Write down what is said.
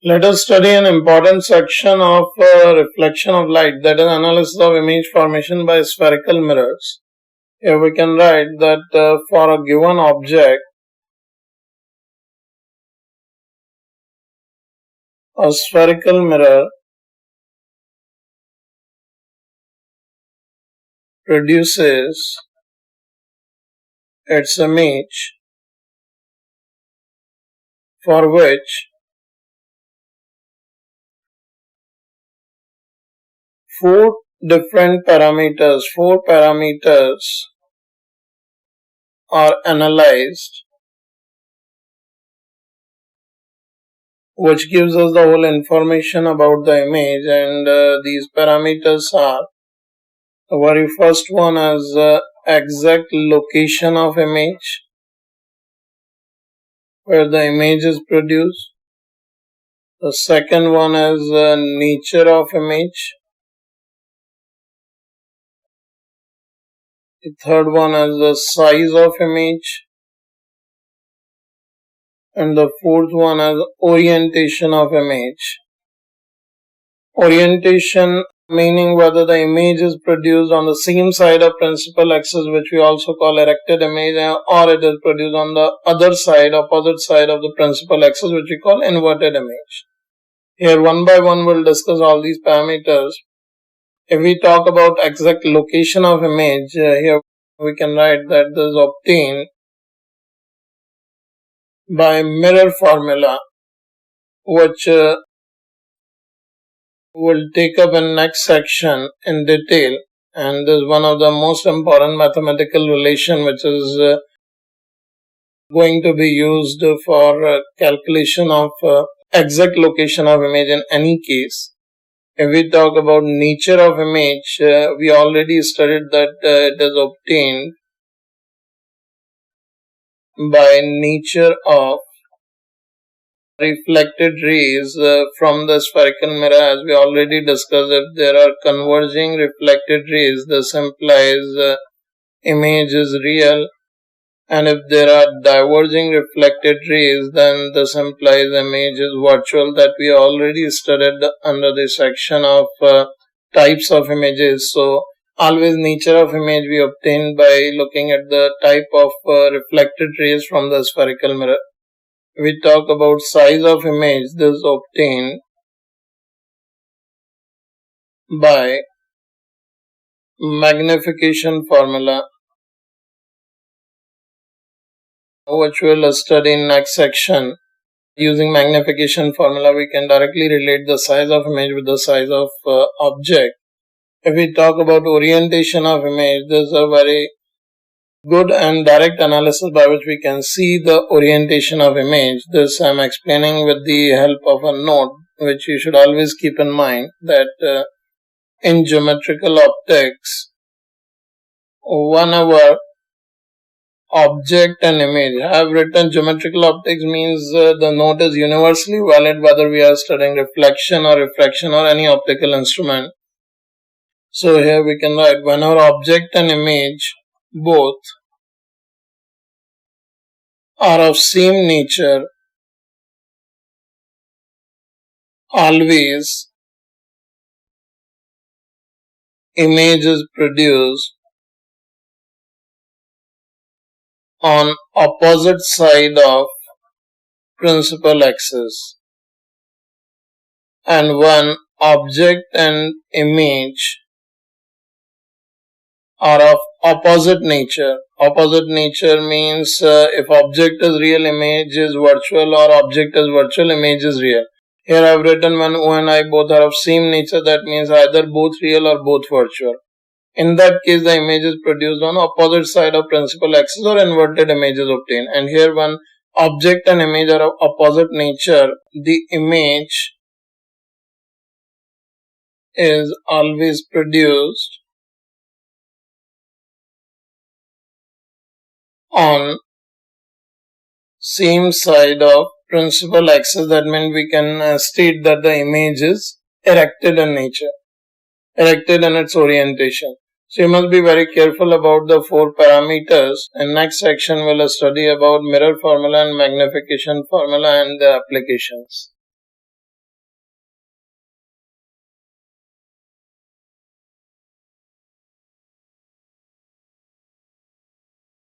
Let us study an important section of reflection of light, that is analysis of image formation by spherical mirrors. Here we can write that for a given object, a spherical mirror produces its image for which four parameters are analyzed, which gives us the whole information about the image, and these parameters are: the very first one is exact location of image, where the image is produced. The second one is nature of image. The third one is the size of image. And the fourth one is orientation of image. Orientation meaning whether the image is produced on the same side of principal axis, which we also call erected image, or it is produced on the other side, opposite side of the principal axis, which we call inverted image. Here one by one we'll discuss all these parameters. If we talk about exact location of image, here we can write that this is obtained by mirror formula, which we'll take up in next section in detail, and this is one of the most important mathematical relation which is going to be used for calculation of exact location of image in any case. If we talk about nature of image, we already studied that it is obtained by nature of reflected rays from the spherical mirror. As we already discussed, if there are converging reflected rays, this implies image is real, and if there are diverging reflected rays, then this implies image is virtual, that we already studied under the section of types of images. So always nature of image we obtain by looking at the type of reflected rays from the spherical mirror. We talk about size of image, this is obtained by magnification formula, which we'll study in next section. Using magnification formula, we can directly relate the size of image with the size of object. If we talk about orientation of image, this is a very good and direct analysis by which we can see the orientation of image. This I am explaining with the help of a note, which you should always keep in mind, that in geometrical optics, whenever object and image, I have written geometrical optics means the note is universally valid whether we are studying reflection or refraction or any optical instrument. So here we can write, whenever object and image both are of same nature, always image is produced on opposite side of principal axis, and when object and image are of opposite nature. Opposite nature means if object is real, image is virtual, or object is virtual, image is real. Here I have written when O and I both are of same nature, that means either both real or both virtual. In that case, the image is produced on opposite side of principal axis, or inverted image is obtained. And here when object and image are of opposite nature, the image is always produced on same side of principal axis. That means we can state that the image is erected in nature, erected in its orientation. So you must be very careful about the four parameters. In next section we'll study about mirror formula and magnification formula and the applications.